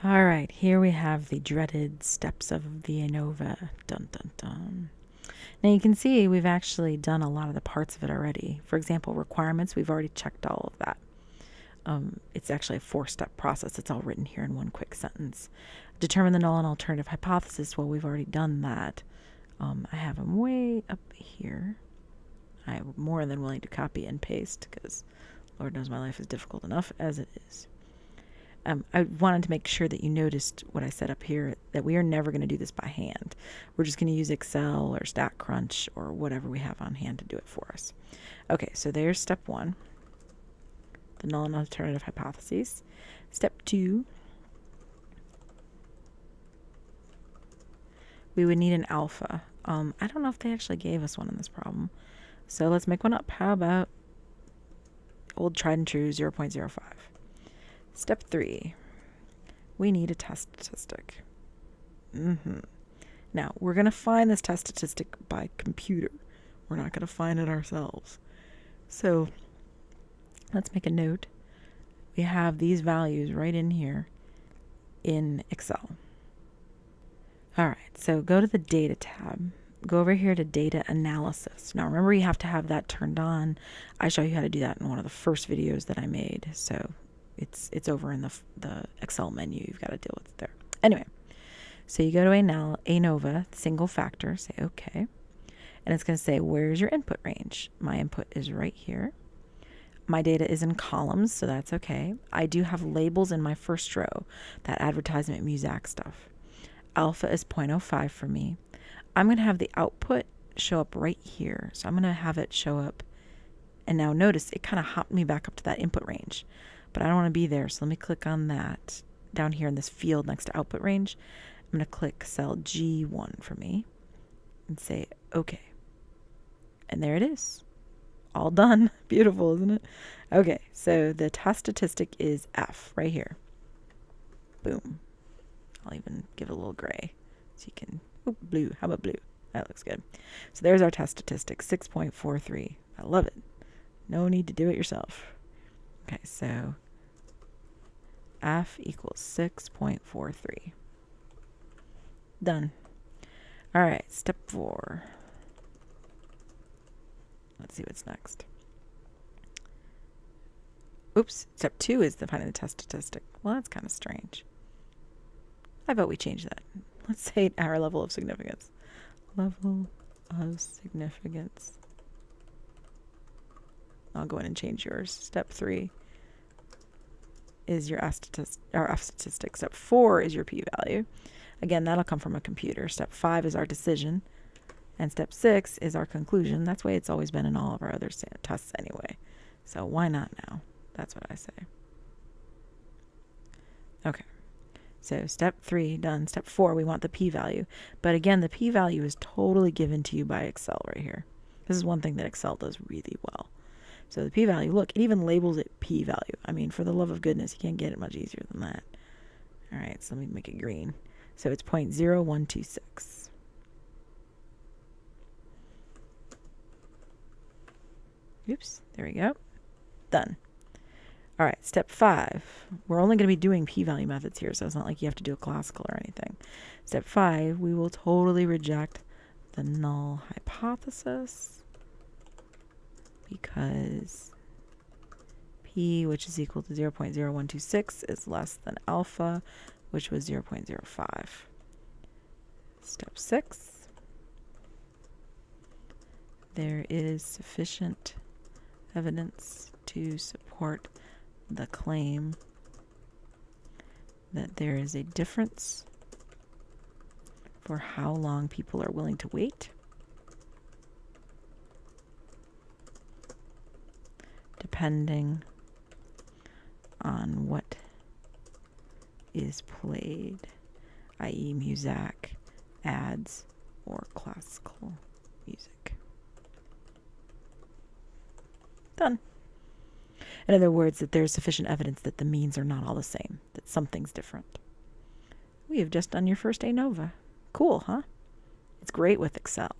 All right, here we have the dreaded steps of the Anova. Dun dun dun. Now you can see we've actually done a lot of the parts of it already. For example, requirements, we've already checked all of that. It's actually a 4-step process. It's all written here in one quick sentence. Determine the null and alternative hypothesis. Well, we've already done that. I have them way up here. I'm more than willing to copy and paste because Lord knows my life is difficult enough as it is. I wanted to make sure that you noticed what I said up here, that we are never going to do this by hand. We're just going to use Excel or StatCrunch or whatever we have on hand to do it for us. Okay, so there's step 1, the null and alternative hypotheses. Step 2, we would need an alpha. I don't know if they actually gave us one in this problem, so let's make one up. How about old tried and true 0.05? Step 3, we need a test statistic. Now, we're going to find this test statistic by computer. We're not going to find it ourselves. So let's make a note. We have these values right in here in Excel. All right, so go to the Data tab. Go over here to Data Analysis. Now, remember, you have to have that turned on. I show you how to do that in one of the first videos that I made. So it's over in the Excel menu. You've got to deal with it there. Anyway, so you go to Anova, single factor, say OK. And it's going to say, where's your input range? My input is right here. My data is in columns, so that's OK. I do have labels in my first row, that advertisement Muzak stuff. Alpha is 0.05 for me. I'm going to have the output show up right here. So I'm going to have it show up. And now notice it kind of hopped me back up to that input range. But I don't want to be there, so let me click on that down here in this field next to output range. I'm going to click cell G1 for me and say OK. And there it is. All done. Beautiful, isn't it? Okay, so the test statistic is F right here. Boom. I'll even give it a little gray so you can, oh, blue. How about blue? That looks good. So there's our test statistic, 6.43. I love it. No need to do it yourself. Okay, so F equals 6.43. Done. All right, step 4. Let's see what's next. Oops, step 2 is the finding the test statistic. Well, that's kind of strange. I vote we change that. Let's say our level of significance. Level of significance. I'll go in and change yours. Step 3 is your F statistic. Step 4 is your p-value. Again, that'll come from a computer. Step 5 is our decision. And step 6 is our conclusion. That's the way it's always been in all of our other tests anyway. So why not now? That's what I say. Okay. So step 3 done. Step 4, we want the p-value. But again, the p-value is totally given to you by Excel right here. This is one thing that Excel does really well. So the p-value, look, it even labels it p-value. I mean, for the love of goodness, you can't get it much easier than that. All right, so let me make it green. So it's 0.0126. Oops, there we go. Done. All right, step 5. We're only going to be doing p-value methods here, so it's not like you have to do a classical or anything. Step 5, we will totally reject the null hypothesis because p, which is equal to 0.0126, is less than alpha, which was 0.05. Step 6, there is sufficient evidence to support the claim that there is a difference for how long people are willing to wait, depending on what is played, i.e. Muzak, ads, or classical music. Done. In other words, that there's sufficient evidence that the means are not all the same, that something's different. We have just done your first Anova. Cool, huh? It's great with Excel.